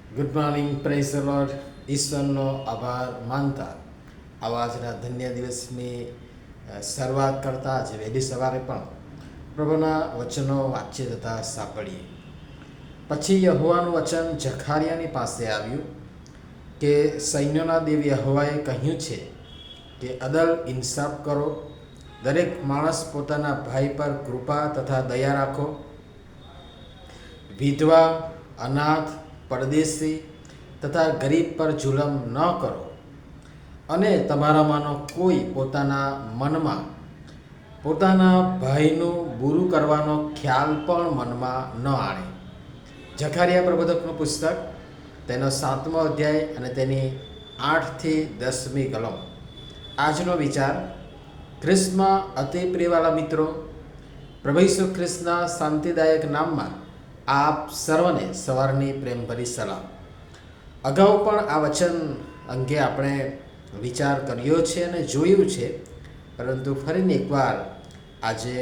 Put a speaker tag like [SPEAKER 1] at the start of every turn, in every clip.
[SPEAKER 1] Good morning, praise the Lord. ઈશ્વરનો આભાર માનતા આવા આજના ધન્ય દિવસની શરૂઆત કરતા આજે વહેલી સવારે પણ પ્રભુના વચનો વાંચીએ તથા સાંભળીએ. પછી યહોવાનું વચન જખારિયાની પાસે આવ્યું કે સૈન્યોના દેવ યહોવાએ કહ્યું છે કે અદલ ઇન્સાફ કરો, દરેક માણસ પોતાના ભાઈ પર કૃપા તથા દયા રાખો, વિધવા, અનાથ, પરદેશી તથા ગરીબ પર જુલમ ન કરો, અને તમારામાંનો કોઈ પોતાના મનમાં પોતાના ભાઈનું બુરું કરવાનો ખ્યાલ પણ મનમાં ન આણે. જખારિયા પ્રબોધકનું પુસ્તક, તેનો 7મો અધ્યાય અને તેની 8 થી 10મી કલમ. આજનો વિચાર: ખ્રિસ્તમાં અતિ પ્રિયવાળા મિત્રો, પ્રભુ ઈસુ ખ્રિસ્તના શાંતિદાયક નામમાં આપ સર્વને સવારની પ્રેમભરી સલામ. અગાઉ પણ આ વચન અંગે આપણે વિચાર કર્યો છે અને જોયું છે, પરંતુ ફરીને એકવાર આજે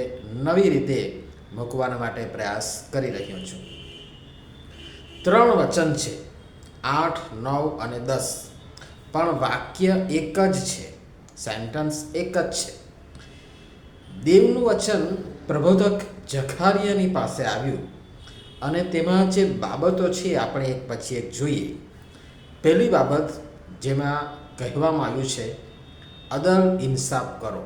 [SPEAKER 1] નવી રીતે મૂકવાના માટે પ્રયાસ કરી રહ્યો છું. 3 વચન છે, 8, 9 અને 10, પણ વાક્ય એક જ છે, સેન્ટન્સ એક જ છે. દેવનું વચન પ્રબોધક જખારિયાની પાસે આવ્યું અને તેમાં જે બાબતો છે આપણે એક પછી એક જોઈએ. પહેલી બાબત જેમાં કહેવામાં આવ્યું છે, અદલ ઇન્સાફ કરો.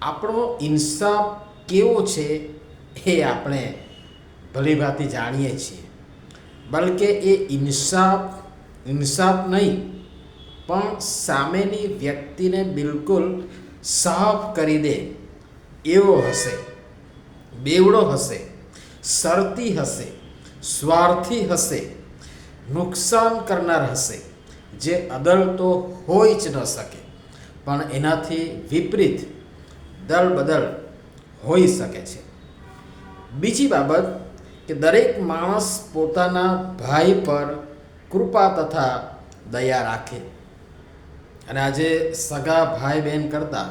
[SPEAKER 1] આપણો ઇન્સાફ કેવો છે એ આપણે ભલીભાંતિ જાણીએ છીએ, બલકે એ ઇન્સાફ નહીં, પણ સામેની વ્યક્તિને બિલકુલ સાફ કરી દે એવો હશે, બેવડો હશે, શરતી હશે, સ્વાર્થી હશે, નુકસાન કરનાર હશે, જે અદલ તો હોઈ જ ન શકે, પણ એનાથી વિપરીત દલબદલ હોઈ શકે છે. બીજી બાબત કે દરેક માણસ પોતાના ભાઈ પર કૃપા તથા દયા રાખે. અને આજે સગા ભાઈ બહેન કરતાં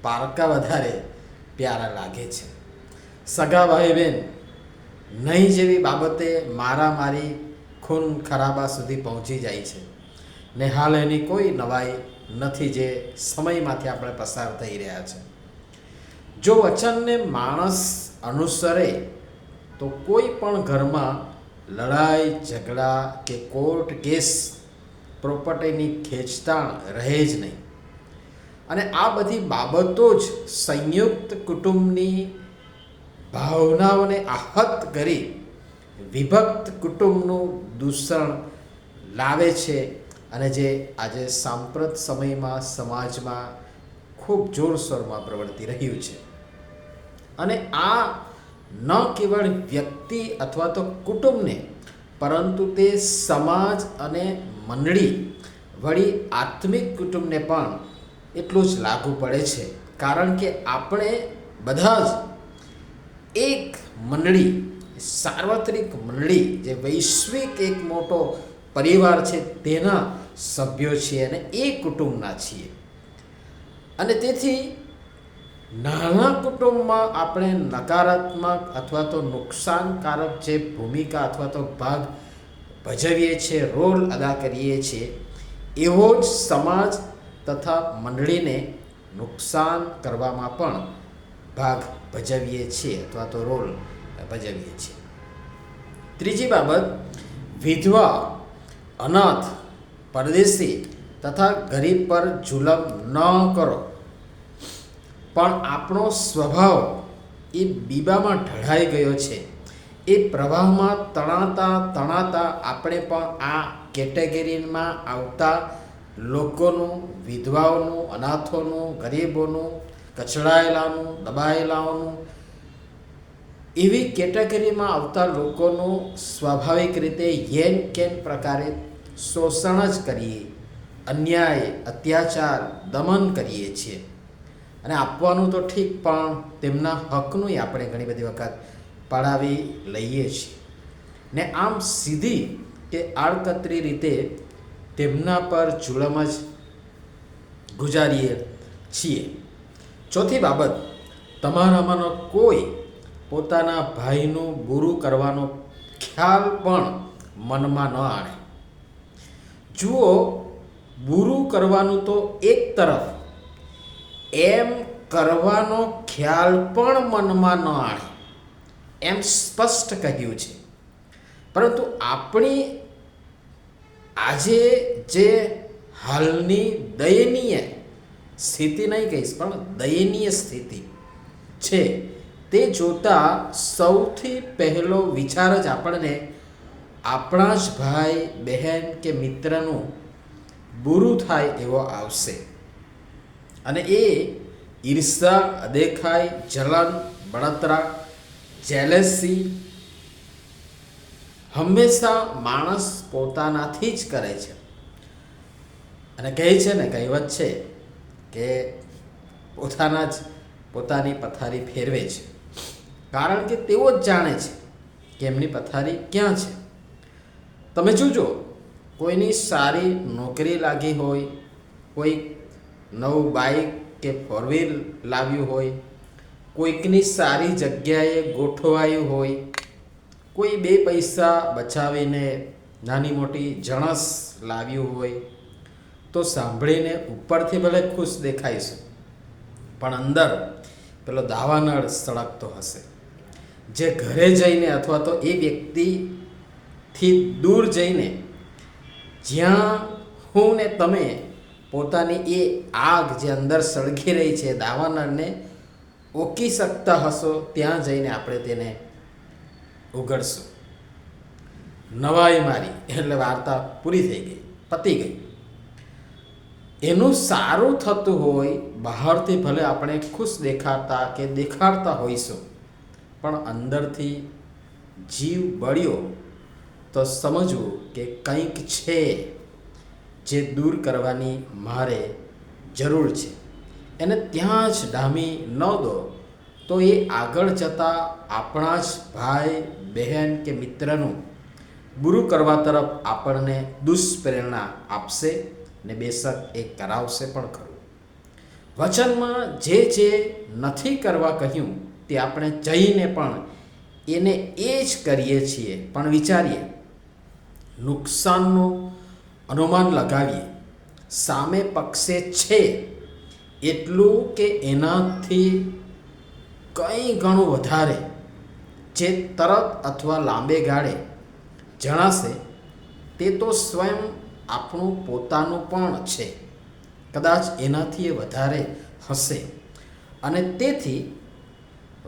[SPEAKER 1] પારકા વધારે પ્યારા લાગે છે. સગા ભાઈ બહેન નહીં જેવી બાબતે મારામારી, ખૂન ખરાબા સુધી પહોંચી જાય છે ને હાલ એની કોઈ નવાઈ નથી, જે સમયમાંથી આપણે પસાર થઈ રહ્યા છે. જો વચનને માણસ અનુસરે તો કોઈ પણ ઘરમાં લડાઈ ઝઘડા કે કોર્ટ કેસ, પ્રોપર્ટીની ખેંચતાણ રહે જ નહીં. અને આ બધી બાબતો જ સંયુક્ત કુટુંબની ભાવનાઓને આહત કરી વિભક્ત કુટુંબનું દૂષણ લાવે છે, અને જે આજે સાંપ્રત સમયમાં સમાજમાં ખૂબ જોરશોરમાં પ્રવર્તી રહ્યું છે. અને આ ન કેવળ વ્યક્તિ અથવા તો કુટુંબને, પરંતુ તે સમાજ અને મંડળી, વળી આત્મિક કુટુંબને પણ એટલું જ લાગુ પડે છે. કારણ કે આપણે બધા જ એક મંડળી, સાર્વત્રિક મંડળી, જે વૈશ્વિક એક મોટો પરિવાર છે તેના સભ્યો છીએ અને એ કુટુંબના છીએ. અને તેથી નાના કુટુંબમાં આપણે નકારાત્મક અથવા તો નુકસાનકારક જે ભૂમિકા અથવા તો ભાગ ભજવીએ છીએ, રોલ અદા કરીએ છીએ, એવો જ સમાજ તથા મંડળીને નુકસાન કરવામાં પણ ભાગ ભજવીએ છીએ અથવા તો રોલ ભજવીએ છીએ. ત્રીજી બાબત, વિધવા, અનાથ, પરદેશી તથા ગરીબ પર જુલમ ન કરો. પણ આપણો સ્વભાવ એ બીબામાં ઢળાઈ ગયો છે. એ પ્રવાહમાં તણાતા આપણે પણ આ કેટેગરીમાં આવતા લોકોનું, વિધવાઓનું, અનાથોનું, ગરીબોનું, કચડાયેલાનું, દબાયેલાઓનું, એવી કેટેગરીમાં આવતા લોકોનું સ્વાભાવિક રીતે યેન કેન પ્રકારે શોષણ જ કરીએ, અન્યાય, અત્યાચાર, દમન કરીએ છીએ. અને આપવાનું તો ઠીક, પણ તેમના હકનું આપણે ઘણી બધી વખત પડાવી લઈએ છીએ ને આમ સીધી કે આડકતરી રીતે તેમના પર જુલમ જ ગુજારીએ છીએ. ચોથી બાબત, તમારામાંનો કોઈ પોતાના ભાઈનું બુરું કરવાનો ખ્યાલ પણ મનમાં ન આણે. જુઓ, બુરું કરવાનું તો એક તરફ, એમ કરવાનો ખ્યાલ પણ મનમાં ન આણે એમ સ્પષ્ટ કહ્યું છે. પરંતુ આપણી આજે જે હાલની દયનીય સ્થિતિ નહીં કહીશ, પણ દયનીય સ્થિતિ છે, તે જોતાં સૌથી પહેલો વિચાર જ આપણને આપણા જ ભાઈ બહેન કે મિત્રનું બુરું થાય એવો આવશે. અને એ ઈર્ષા, અદેખાઈ, જલન, બળતરા, જેલેસી હંમેશા માણસ પોતાનાથી જ કરે છે. અને કહે છે ને, કહેવત છે કે પોતાની પથારી ફેરવે છે, કારણ કે તેઓ જ જાણે છે કે એમની પથારી ક્યાં છે. તમે જોજો, કોઈની સારી નોકરી લાગી હોય, કોઈ નવું બાઇક કે ફોર વ્હીલ લાવ્યું હોય, કોઈકની સારી જગ્યાએ ગોઠવાયું હોય, કોઈ બે પૈસા બચાવીને નાની મોટી જણસ લાવ્યું હોય, તો સાંભળીને ઉપરથી ભલે ખુશ દેખાઈશું, પણ અંદર પેલો દાવાનળ સળગતો હશે. જે ઘરે જઈને અથવા તો એ વ્યક્તિથી દૂર જઈને જ્યાં હું ને તમે પોતાની એ આગ જે અંદર સળગી રહી છે દાવાનળને ઓકી શકતા હશો, ત્યાં જઈને આપણે તેને ઉઘડશું. નવાઈ મારી એટલે વાર્તા પૂરી થઈ ગઈ, પતી ગઈ. એનું સારું થતું હોય, બહારથી ભલે આપણે ખુશ દેખાડતા હોઈશું, પણ અંદરથી જીવ બળ્યો તો સમજવું કે કંઈક છે જે દૂર કરવાની મારે જરૂર છે. એને ત્યાં જ ડામી ન દો તો એ આગળ જતાં આપણા જ ભાઈ બહેન કે મિત્રનું બુરું કરવા તરફ આપણને દુષ્પ્રેરણા આપશે ને બેશક એ કરાવશે પણ ખરું. વચનમાં જે નથી કરવા કહ્યું તે આપણે જઈને પણ એને એ જ કરીએ છીએ. પણ વિચારીએ, નુકસાનનું અનુમાન લગાવીએ, સામે પક્ષે છે એટલું કે એનાથી કંઈ ઘણું વધારે જે તરત અથવા લાંબે ગાળે જણાશે, તે તો સ્વયં આપણું પોતાનું પણ છે, કદાચ એનાથી એ વધારે હશે. અને તેથી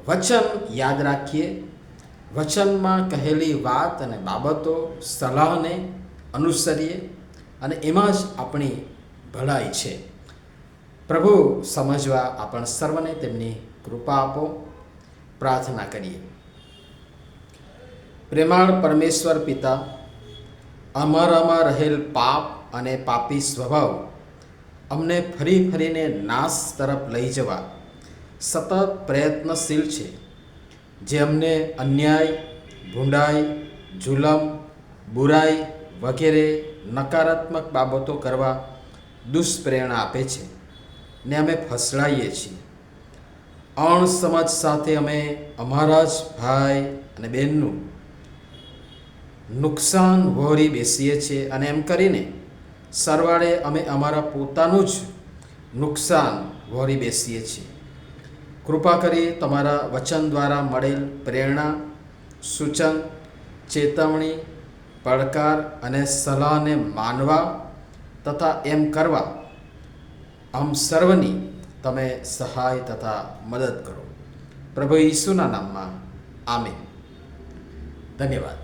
[SPEAKER 1] વચન યાદ રાખીએ, વચનમાં કહેલી વાત અને બાબતો, સલાહને અનુસરીએ, અને એમાં જ આપણી ભલાઈ છે. પ્રભુ સમજવા આપણ સર્વને તેમની કૃપા આપો. પ્રાર્થના કરીએ. પ્રેમાળ પરમેશ્વર પિતા, અમારામાં રહેલ પાપ અને પાપી સ્વભાવ અમને ફરીને નાશ તરફ લઈ જવા સતત પ્રયત્નશીલ છે. જે અમને અન્યાય, ભૂંડાઈ, જુલમ, બુરાઈ વગેરે નકારાત્મક બાબતો કરવા દુષ્પ્રેરણા આપે છે ને અમે ફસડાઈએ છીએ. અણસમજ સાથે અમે અમારા જ ભાઈ અને બહેનનું નુકસાન વહોરી બેસીએ છીએ, અને એમ કરીને સરવાળે અમે અમારા પોતાનું જ નુકસાન વહોરી બેસીએ છીએ. કૃપા કરી તમારા વચન દ્વારા મળેલ પ્રેરણા, સૂચન, ચેતવણી, પડકાર અને સલાહને માનવા તથા એમ કરવા આમ સર્વની તમે સહાય તથા મદદ કરો. પ્રભુ ઈસુના નામમાં આમીન. ધન્યવાદ.